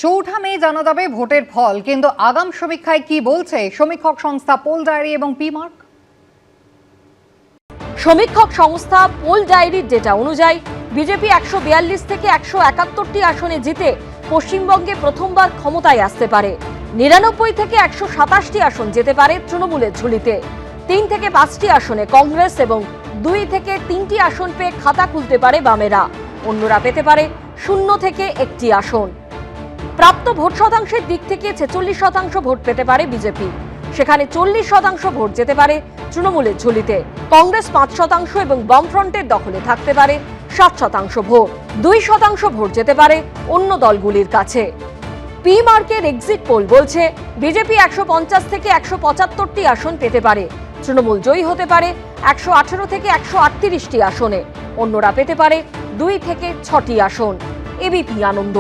চৌঠা মে জানা যাবে ভোটের ফল, কিন্তু আগাম সমীক্ষায় কি বলছে সমীক্ষক সংস্থা পোল ডায়েরি এবং পিমার্ক? সমীক্ষক সংস্থা পোল ডায়েরির ডেটা অনুযায়ী বিজেপি 142 থেকে 171টি আসনে জিতে পশ্চিমবঙ্গে প্রথমবার ক্ষমতায় আসতে পারে। 99 থেকে 127টি আসন যেতে পারে তৃণমূলের ঝুলিতে। 3 থেকে 5টি আসনে কংগ্রেস এবং 2 থেকে 3টি আসন পেয়ে খাতা খুলতে পারে বামেরা। অন্যরা পেতে পারে 0 থেকে 1টি আসন। প্রাপ্ত ভোট শতাংশের দিক থেকে 46% ভোট পেতে পারে বিজেপি। সেখানে 40% ভোট যেতে পারে তৃণমূলের ঝুলিতে। কংগ্রেস 5% এবং বামফ্রন্টের দখলে থাকতে পারে 7% ভোট। 2% ভোট যেতে পারে অন্য দলগুলির কাছে। পি মার্কের এক্সিট পোল বলছে বিজেপি 150 থেকে 175টি আসন পেতে পারে। তৃণমূল জয়ী হতে পারে 118 থেকে 138টি আসনে। অন্যরা পেতে পারে 2 থেকে 6টি আসন। এবিপি আনন্দ।